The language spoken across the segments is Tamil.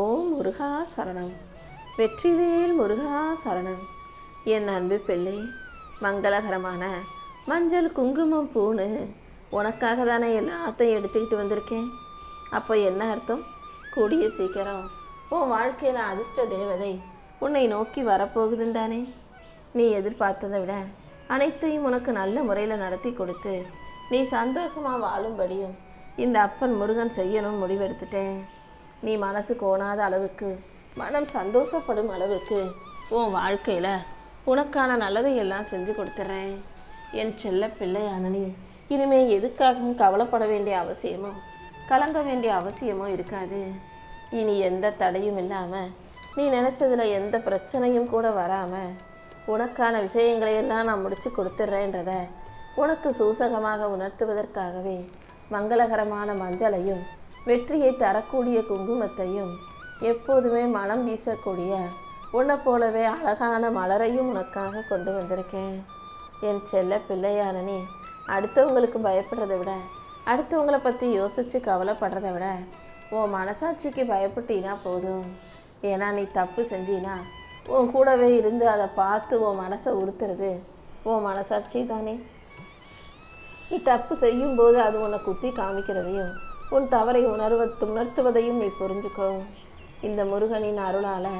ஓம் முருகா சரணம். வெற்றிவேல் முருகா சரணம். என் அன்பு பிள்ளை, மங்களகரமான மஞ்சள் குங்குமம் பூணு உனக்காக தானே எல்லாத்தையும் எடுத்துக்கிட்டு வந்திருக்கேன். அப்போ என்ன அர்த்தம்? கூடிய சீக்கிரம் உன் வாழ்க்கையில் அதிர்ஷ்ட தேவதை உன்னை நோக்கி வரப்போகுதுன்னு தானே. நீ எதிர்பார்த்ததை விட அனைத்தையும் உனக்கு நல்ல முறையில் நடத்தி கொடுத்து நீ சந்தோஷமாக வாழும்படியும் இந்த அப்பன் முருகன் செய்யணும்னு முடிவெடுத்துட்டேன். நீ மனசு கோணாத அளவுக்கு, மனம் சந்தோஷப்படும் அளவுக்கு உன் வாழ்க்கையில் உனக்கான நல்லதை எல்லாம் செஞ்சு கொடுத்துட்றேன். என் செல்ல பிள்ளையான நீ இனிமே எதுக்காகவும் கவலைப்பட வேண்டிய அவசியமோ கலங்க வேண்டிய அவசியமோ இருக்காது. இனி எந்த தடையும் இல்லாமல், நீ நினச்சதில் எந்த பிரச்சனையும் கூட வராமல் உனக்கான விஷயங்களையெல்லாம் நான் முடிச்சு கொடுத்துட்றேன்றத உனக்கு சூசகமாக உணர்த்துவதற்காகவே மங்களகரமான மஞ்சளையும் வெற்றியை தரக்கூடிய குங்குமத்தையும் எப்போதுமே மனம் வீசக்கூடிய உன்னை போலவே அழகான மலரையும் உனக்காக கொண்டு வந்திருக்கேன். என் செல்ல பிள்ளையான நீ அடுத்தவங்களுக்கு பயப்படுறதை விட, அடுத்தவங்களை பற்றி யோசித்து கவலைப்படுறதை விட உன் மனசாட்சிக்கு பயப்பட்டீனா போதும். ஏன்னா நீ தப்பு செஞ்சினா உன் கூடவே இருந்து அதை பார்த்து உன் மனசை உறுத்துறது உன் மனசாட்சி தானே. நீ தப்பு செய்யும்போது அது உன்னை குத்தி காமிக்கிறதையும் உன் தவறை உணர்த்துவதையும் நீ புரிஞ்சுக்கோ. இந்த முருகனின் அருளால்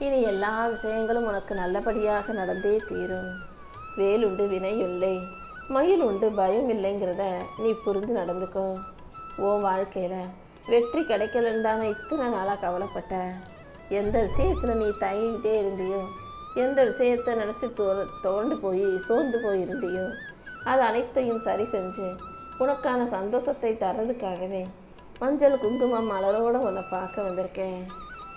இனி எல்லா விஷயங்களும் உனக்கு நல்லபடியாக நடந்தே தீரும். வேலுண்டு வினை இல்லை, மயில் உண்டு பயம் இல்லைங்கிறத நீ புரிந்து நடந்துக்கோ. உன் வாழ்க்கையில் வெற்றி கிடைக்கலன்னு தானே இத்தனை நாளாக கவலைப்பட்ட. எந்த விஷயத்தில் நீ தயங்கிட்டே இருந்தியோ, எந்த விஷயத்தை நினச்சி சோர்ந்து போய் இருந்தியோ, அது அனைத்தையும் சரி செஞ்சு உனக்கான சந்தோஷத்தை தர்றதுக்காகவே மஞ்சள் குங்குமம் மலரோடு உன்னை பார்க்க வந்திருக்கேன்.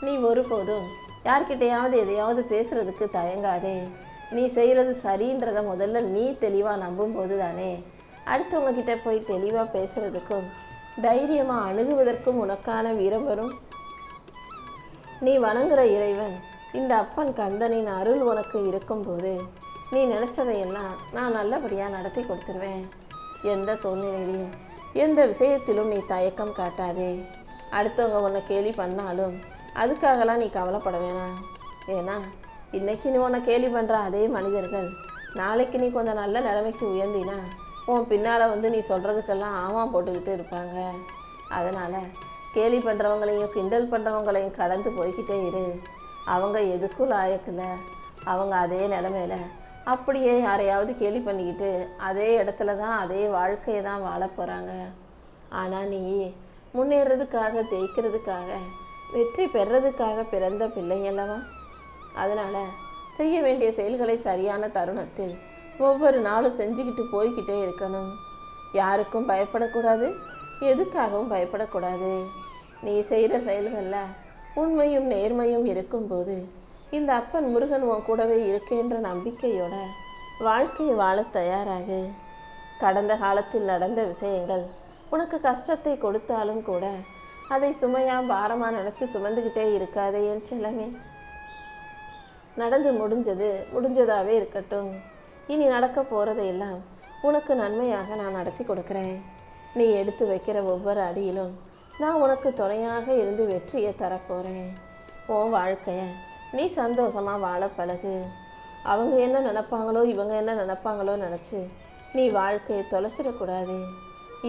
நீ ஒருபோதும் யார்கிட்டையாவது எதையாவது பேசுறதுக்கு தயங்காதே. நீ செய்கிறது சரின்றதை முதல்ல நீ தெளிவாக நம்பும்போது தானே அடுத்தவங்க கிட்ட போய் தெளிவாக பேசுறதுக்கும் தைரியமாக அணுகுவதற்கும் உனக்கான வீரம் வரும். நீ வணங்குற இறைவன் இந்த அப்பன் கந்தனின் அருள் உனக்கு இருக்கும்போது நீ நினச்சதையெல்லாம் நான் நல்லபடியாக நடத்தி கொடுத்துருவேன். எந்த சூழ்நிலையிலையும் எந்த விஷயத்திலும் நீ தயக்கம் காட்டாதே. அடுத்தவங்க உன்னை கேலி பண்ணாலும் அதுக்காகலாம் நீ கவலைப்பட வேணாம். ஏன்னா இன்னைக்கு நீ உன்னை கேலி பண்ணுற அதே மனிதர்கள் நாளைக்கு நீ கொஞ்சம் நல்ல நிலைமைக்கு உயர்ந்தினா உன் பின்னால் வந்து நீ சொல்கிறதுக்கெல்லாம் ஆமாம் போட்டுக்கிட்டு இருப்பாங்க. அதனால் கேலி பண்ணுறவங்களையும் கிண்டல் பண்ணுறவங்களையும் கடந்து போய்கிட்டே இரு. அவங்க எதுக்கும் லாயக்கில்ல. அவங்க அதே நிலமையில அப்படியே யாரையாவது கேலி பண்ணிக்கிட்டு அதே இடத்துல தான் அதே வாழ்க்கையை தான் வாழ போகிறாங்க. ஆனால் நீ முன்னேறதுக்காக, ஜெயிக்கிறதுக்காக, வெற்றி பெறதுக்காக பிறந்த பிள்ளைங்களவா. அதனால் செய்ய வேண்டிய செயல்களை சரியான தருணத்தில் ஒவ்வொரு நாளும் செஞ்சுக்கிட்டு போய்கிட்டே இருக்கணும். யாருக்கும் பயப்படக்கூடாது, எதுக்காகவும் பயப்படக்கூடாது. நீ செய்கிற செயல்களில் உண்மையும் நேர்மையும் இருக்கும்போது இந்த அப்பன் முருகன் உன் கூடவே இருக்கேன்ற நம்பிக்கையோட வாழ்க்கையை வாழ தயாராகு. கடந்த காலத்தில் நடந்த விஷயங்கள் உனக்கு கஷ்டத்தை கொடுத்தாலும் கூட அதை சுமையாக பாரமாக நினச்சி சுமந்துக்கிட்டே இருக்காதே என் செல்லமே. நடந்து முடிஞ்சதாகவே இருக்கட்டும். இனி நடக்க போகிறதையெல்லாம் உனக்கு நன்மையாக நான் நடத்தி கொடுக்குறேன். நீ எடுத்து வைக்கிற ஒவ்வொரு அடியிலும் நான் உனக்கு துணையாக இருந்து வெற்றியை தரப்போகிறேன். உன் வாழ்க்கையை நீ சந்தோஷமாக வாழ பழகு. அவங்க என்ன நினைப்பாங்களோ இவங்க என்ன நினைப்பாங்களோ நினச்சி நீ வாழ்க்கையை தொலைச்சிடக்கூடாது.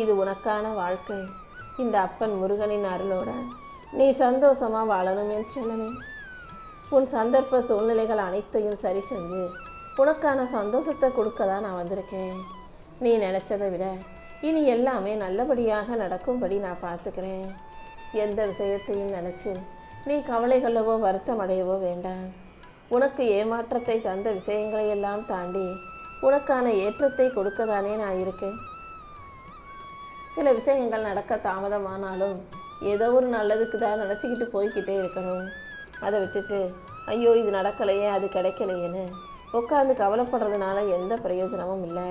இது உனக்கான வாழ்க்கை. இந்த அப்பன் முருகனின் அருளோட நீ சந்தோஷமாக வாழணும் என் செல்லமே. உன் சந்தர்ப்ப சூழ்நிலைகள் அனைத்தையும் சரி செஞ்சு உனக்கான சந்தோஷத்தை கொடுக்க தான் நான் வந்திருக்கேன். நீ நினச்சதை விட இனி எல்லாமே நல்லபடியாக நடக்கும்படி நான் பார்த்துக்கிறேன். எந்த விஷயத்தையும் நினச்சி நீ கவலைகளவோ வருத்தம் அடையவோ வேண்டாம். உனக்கு ஏமாற்றத்தை தந்த விஷயங்களை எல்லாம் தாண்டி உனக்கான ஏற்றத்தை கொடுக்கதானே நான் இருக்கேன். சில விஷயங்கள் நடக்க தாமதமானாலும் ஏதோ ஒரு நல்லதுக்கு தான் நினச்சிக்கிட்டு போய்கிட்டே இருக்கணும். அதை விட்டுட்டு ஐயோ இது நடக்கலையே அது கிடைக்கலையேன்னு உட்காந்து கவலைப்படுறதுனால எந்த பிரயோஜனமும் இல்லை.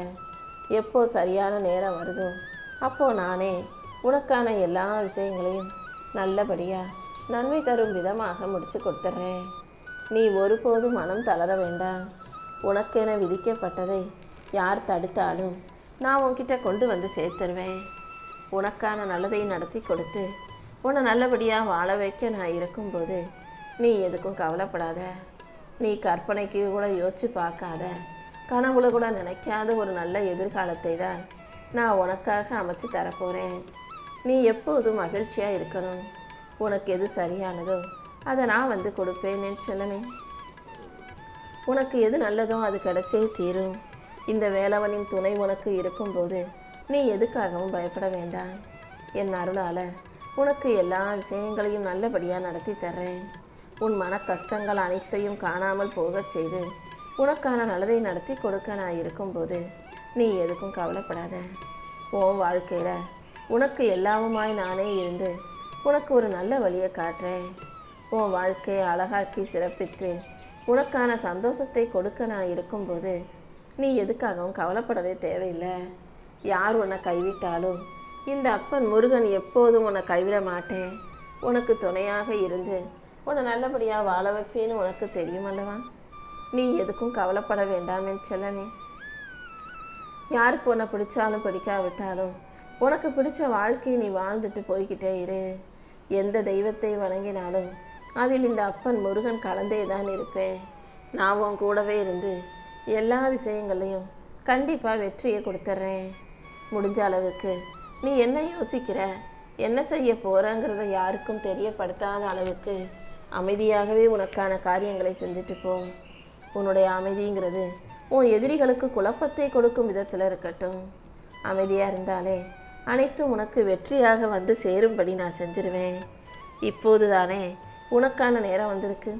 எப்போ சரியான நேரம் வருதோ அப்போது நானே உனக்கான எல்லா விஷயங்களையும் நல்லபடியாக நன்மை தரும் விதமாக முடிச்சு கொடுத்துட்றேன். நீ ஒருபோதும் மனம் தளர வேண்டாம். உனக்கென விதிக்கப்பட்டதை யார் தடுத்தாலும் நான் உன்கிட்ட கொண்டு வந்து சேர்த்துருவேன். உனக்கான நல்லதை நடத்தி கொடுத்து உன்னை நல்லபடியாக வாழ வைக்க நான் இருக்கும்போது நீ எதுக்கும் கவலைப்படாத. நீ கற்பனைக்கு கூட யோசிச்சு பார்க்காத, கனவுல கூட நினைக்காத ஒரு நல்ல எதிர்காலத்தை தான் நான் உனக்காக அமைச்சு தரப்போகிறேன். நீ எப்போதும் மகிழ்ச்சியாக இருக்கணும். உனக்கு எது சரியானதோ அதை நான் வந்து கொடுப்பேன் என் செல்லமே. உனக்கு எது நல்லதோ அது கிடைச்சே தீரும். இந்த வேலவனின் துணை உனக்கு இருக்கும்போது நீ எதுக்காகவும் பயப்பட வேண்டாம். என் அருளால் உனக்கு எல்லா விஷயங்களையும் நல்லபடியாக நடத்தி தர்றேன். உன் மன கஷ்டங்கள் அனைத்தையும் காணாமல் போகச் செய்து உனக்கான நல்லதை நடத்தி கொடுக்க நான் இருக்கும்போது நீ எதுக்கும் கவலைப்படாத. உன் வாழ்க்கையில் உனக்கு எல்லாமுமாய் நானே இருந்து உனக்கு ஒரு நல்ல வழியை காட்டுறேன். உன் வாழ்க்கையை அழகாக்கி சிறப்பித்து உனக்கான சந்தோஷத்தை கொடுக்க நான் இருக்கும்போது நீ எதுக்காகவும் கவலைப்படவே தேவையில்லை. யார் உன்னை கைவிட்டாலும் இந்த அப்பன் முருகன் எப்போதும் உன்னை கைவிட மாட்டேன். உனக்கு துணையாக இருந்து உன்னை நல்லபடியாக வாழ வைப்பேன்னு உனக்கு தெரியும் அல்லவா? நீ எதுக்கும் கவலைப்பட வேண்டாம் என் செல்லமே. யாருக்கு உன்னை பிடிச்சாலும் பிடிக்காவிட்டாலும் உனக்கு பிடிச்ச வாழ்க்கையை நீ வாழ்ந்துட்டு போய்கிட்டே இரு. எந்த தெய்வத்தை வணங்கினாலும் அதில் இந்த அப்பன் முருகன் கலந்தே தான் இருப்பேன். நான் உன் கூடவே இருந்து எல்லா விஷயங்களையும் கண்டிப்பாக வெற்றியை கொடுத்துட்றேன். முடிஞ்ச அளவுக்கு நீ என்ன யோசிக்கிற, என்ன செய்ய போகிறங்கிறத யாருக்கும் தெரியப்படுத்தாத அளவுக்கு அமைதியாகவே உனக்கான காரியங்களை செஞ்சுட்டு போ. உன்னுடைய அமைதிங்கிறது உன் எதிரிகளுக்கு குழப்பத்தை கொடுக்கும் விதத்தில் இருக்கட்டும். அமைதியாக இருந்தாலே அனைத்தும் உனக்கு வெற்றியாக வந்து சேரும்படி நான் செஞ்சிருவேன். இப்போது தானே உனக்கான நேரம் வந்திருக்கு.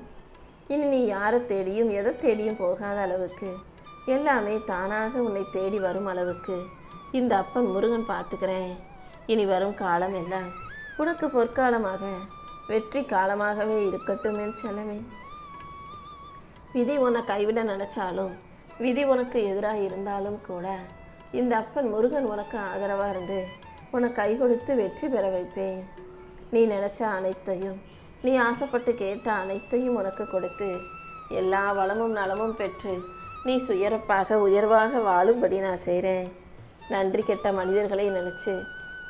இனி நீ யாரை தேடியும் எதை தேடியும் போகாத அளவுக்கு எல்லாமே தானாக உன்னை தேடி வரும் அளவுக்கு இந்த அப்பன் முருகன் பார்த்துக்கிறேன். இனி வரும் காலம் எல்லாம் உனக்கு பொற்காலமாக வெற்றி காலமாகவே இருக்கட்டும் என் செல்லமே. விதி உன்னை கைவிட நினைச்சாலும் விதி உனக்கு எதிராக இருந்தாலும் கூட இந்த அப்பன் முருகன் உனக்கு ஆதரவாக இருந்து உன்னை கை கொடுத்து வெற்றி பெற வைப்பேன். நீ நினைச்ச அனைத்தையும், நீ ஆசைப்பட்டு கேட்ட அனைத்தையும் உனக்கு கொடுத்து எல்லா வளமும் நலமும் பெற்று நீ சுயரப்பாக உயர்வாக வாழும்படி நான் செய்கிறேன். நன்றி கெட்ட மனிதர்களை நினச்சி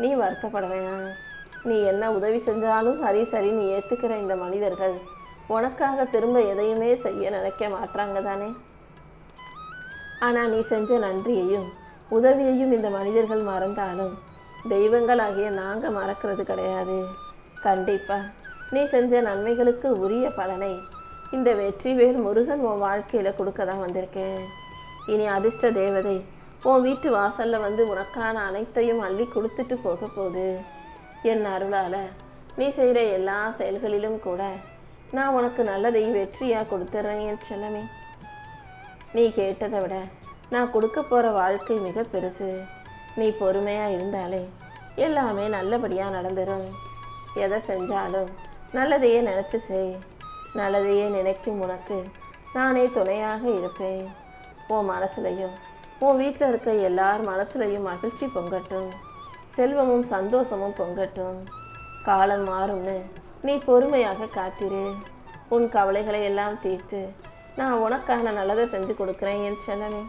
நீ வருத்தப்பட வேணாம். நீ என்ன உதவி செஞ்சாலும் சரி நீ ஏற்றுக்கிற இந்த மனிதர்கள் உனக்காக திரும்ப எதையுமே செய்ய நினைக்க மாட்டாங்க தானே. ஆனால் நீ செஞ்ச நன்றியையும் உதவியையும் இந்த மனிதர்கள் மறந்தாலும் தெய்வங்களாகிய நாங்கள் மறக்கிறது கிடையாது. கண்டிப்பாக நீ செஞ்ச நன்மைகளுக்கு உரிய பலனை இந்த வெற்றிவேல் முருகன் உன் வாழ்க்கையில் கொடுக்க தான் வந்திருக்கேன். இனி அதிர்ஷ்ட தேவதை உன் வீட்டு வாசலில் வந்து உனக்கான அனைத்தையும் அள்ளி கொடுத்துட்டு போக போகுது. என் அருளால் நீ செய்கிற எல்லா செயல்களிலும் கூட நான் உனக்கு நல்லதை வெற்றியாக கொடுத்துட்றேன் என் செல்லமே. நீ கேட்டதை விட நான் கொடுக்க போகிற வாழ்க்கை மிக பெருசு. நீ பொறுமையாக இருந்தாலே எல்லாமே நல்லபடியாக நடந்துடும். எதை செஞ்சாலும் நல்லதையே நினச்சி செய். நல்லதையே நினைக்கும் உனக்கு நானே துணையாக இருப்பேன். உன் மனசுலையும் உன் வீட்டில் இருக்க எல்லார் மனசுலையும் மகிழ்ச்சி பொங்கட்டும், செல்வமும் சந்தோஷமும் பொங்கட்டும். காலம் மாறும்னு நீ பொறுமையாக காத்திரு. உன் கவலைகளை எல்லாம் தீர்த்து நான் உனக்கான நல்லதை செஞ்சு கொடுக்குறேன் என் செல்லமே.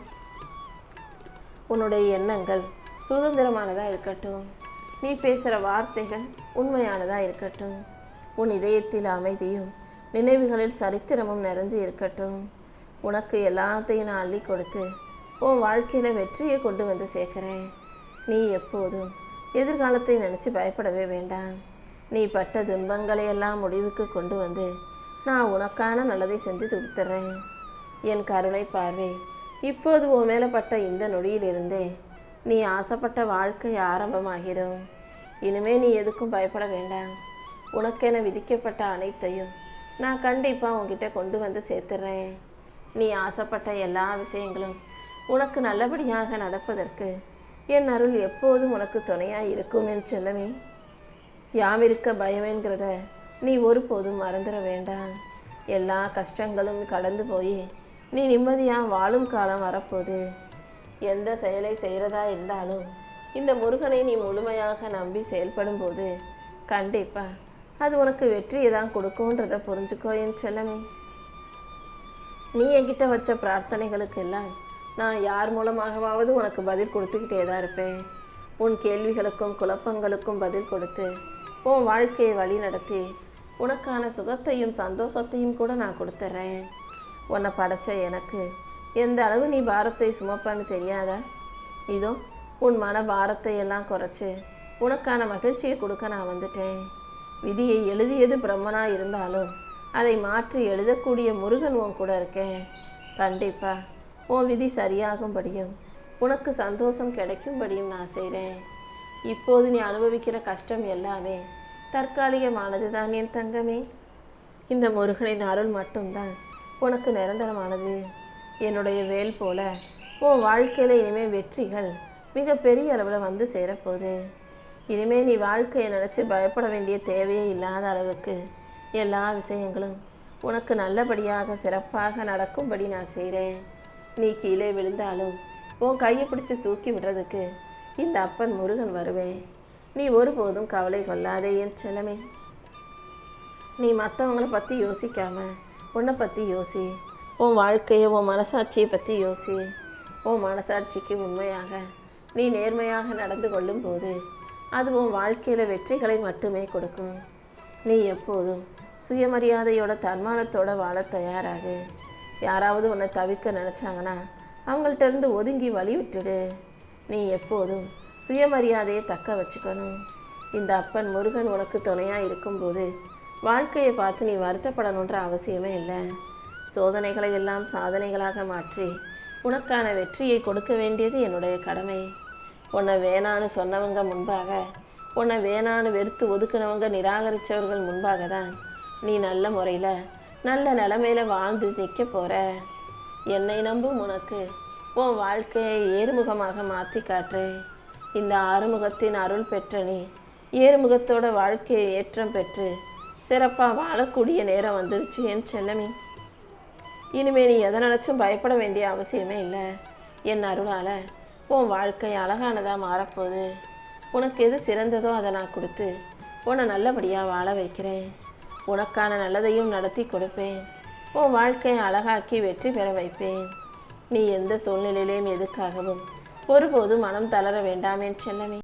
உன்னுடைய எண்ணங்கள் சுதந்திரமானதாக இருக்கட்டும். நீ பேசுகிற வார்த்தைகள் உண்மையானதாக இருக்கட்டும். உன் இதயத்தில் அமைதியும் நினைவுகளில் சரித்திரமும் நிறைஞ்சு இருக்கட்டும். உனக்கு எல்லாத்தையும் நான் அள்ளி கொடுத்து உன் வாழ்க்கையில் வெற்றியை கொண்டு வந்து சேர்க்குறேன். நீ எப்போதும் எதிர்காலத்தை நினச்சி பயப்படவே வேண்டாம். நீ பட்ட துன்பங்களை எல்லாம் முடிவுக்கு கொண்டு வந்து நான் உனக்கான நல்லதை செஞ்சு கொடுத்துட்றேன். என் கருணை பார்வை இப்போது உன் மேலே பட்ட இந்த நொடியிலிருந்தே நீ ஆசைப்பட்ட வாழ்க்கை ஆரம்பமாகிடும். இனிமே நீ எதுக்கும் பயப்பட வேண்டாம். உனக்கென விதிக்கப்பட்ட அனைத்தையும் நான் கண்டிப்பாக உன்கிட்ட கொண்டு வந்து சேர்த்துடுறேன். நீ ஆசைப்பட்ட எல்லா விஷயங்களும் உனக்கு நல்லபடியாக நடப்பதற்கு என் அருள் எப்போதும் உனக்கு துணையாக இருக்கும் என் செல்லமே. யாமிருக்க பயமேங்கிறத நீ ஒருபோதும் மறந்துட வேண்டாம். எல்லா கஷ்டங்களும் கடந்து போய் நீ நிம்மதியாக வாழும் காலம் வரப்போகுது. எந்த செயலை செய்கிறதா இருந்தாலும் இந்த முருகனை நீ முழுமையாக நம்பி செயல்படும் போது கண்டிப்பாக அது உனக்கு வெற்றியை தான் கொடுக்கும்ன்றதை புரிஞ்சுக்கோ என் செல்லமே. நீ என்கிட்ட வச்ச பிரார்த்தனைகளுக்கெல்லாம் நான் யார் மூலமாகவாவது உனக்கு பதில் கொடுத்துக்கிட்டே தான் இருப்பேன். உன் கேள்விகளுக்கும் குழப்பங்களுக்கும் பதில் கொடுத்து உன் வாழ்க்கையை வழி நடத்தி உனக்கான சுகத்தையும் சந்தோஷத்தையும் கூட நான் கொடுத்துட்றேன். உன்னை படைச்ச எனக்கு எந்த அளவு நீ பாரத்தை சுமப்பான்னு தெரியாதா? இதோ உன் மன பாரத்தை எல்லாம் குறைச்சி உனக்கான மகிழ்ச்சியை கொடுக்க நான் வந்துட்டேன். விதியை எழுதியது பிரம்மனா இருந்தாலும் அதை மாற்றி எழுதக்கூடிய முருகன் உன் கூட இருக்கேன். கண்டிப்பா உன் விதி சரியாகும்படியும் உனக்கு சந்தோஷம் கிடைக்கும்படியும் நான் செய்கிறேன். இப்போது நீ அனுபவிக்கிற கஷ்டம் எல்லாமே தற்காலிகமானது தான் என் தங்கமே. இந்த முருகனின் அருள் மட்டும்தான் உனக்கு நிரந்தரமானது. என்னுடைய வேல் போல உன் வாழ்க்கையில் இனிமேல் வெற்றிகள் மிக பெரிய அளவில் வந்து சேரப்போகுது. இனிமேல் நீ வாழ்க்கையை நினச்சி பயப்பட வேண்டிய தேவையே இல்லாத அளவுக்கு எல்லா விஷயங்களும் உனக்கு நல்லபடியாக சிறப்பாக நடக்கும்படி நான் செய்கிறேன். நீ கீழே விழுந்தாலும் உன் கையை பிடிச்சி தூக்கி விடுறதுக்கு இந்த அப்பன் முருகன் வருவேன். நீ ஒருபோதும் கவலை கொள்ளாதே என் செல்லமே. நீ மற்றவங்களை பற்றி யோசிக்காம உன்னை பற்றி யோசி. உன் வாழ்க்கையை உன் மனசாட்சியை பற்றி யோசி. உன் மனசாட்சிக்கு உண்மையாக நீ நேர்மையாக நடந்து கொள்ளும் போது அது உன் வாழ்க்கையில் வெற்றிகளை மட்டுமே கொடுக்கும். நீ எப்போதும் சுயமரியாதையோட தன்மானத்தோட வாழ தயாராகு. யாராவது உன்னை தவிர்க்க நினச்சாங்கன்னா அவங்கள்ட்ட இருந்து ஒதுங்கி வழி விட்டுடு. நீ எப்போதும் சுயமரியாதையை தக்க வச்சுக்கணும். இந்த அப்பன் முருகன் உனக்கு துணையாக இருக்கும்போது வாழ்க்கையை பார்த்து நீ வருத்தப்படணுன்ற அவசியமே இல்லை. சோதனைகளை எல்லாம் சாதனைகளாக மாற்றி உனக்கான வெற்றியை கொடுக்க வேண்டியது என்னுடைய கடமை. உன்னை வேணான்னு சொன்னவங்க முன்பாக, உன்னை வேணான்னு வெறுத்து ஒதுக்குனவங்க நிராகரித்தவர்கள் முன்பாக தான் நீ நல்ல முறையில் நல்ல நிலைமையில வாழ்ந்து நிற்க போகிற. என்னை நம்பும் உனக்கு உன் வாழ்க்கையை ஏறுமுகமாக மாற்றி காட்டுறேன். இந்த ஆறுமுகத்தின் அருள் பெற்ற நீ ஏறுமுகத்தோட வாழ்க்கையை ஏற்றம் பெற்று சிறப்பாக வாழக்கூடிய நேரம் வந்துருச்சு என் செல்லமே. இனிமே நீ எதை நினச்சும் பயப்பட வேண்டிய அவசியமே இல்லை. என் அருளால் உன் வாழ்க்கை அழகானதாக மாறப்போகுது. உனக்கு எது சிறந்ததோ அதை நான் கொடுத்து உன்னை நல்லபடியாக வாழ வைக்கிறேன். உனக்கான நல்லதையும் நடத்தி கொடுப்பேன். உன் வாழ்க்கையை அழகாக்கி வெற்றி பெற வைப்பேன். நீ எந்த சூழ்நிலையிலையும் எதுக்காகவும் ஒருபோதும் மனம் தளர வேண்டாம் என் செல்லமே.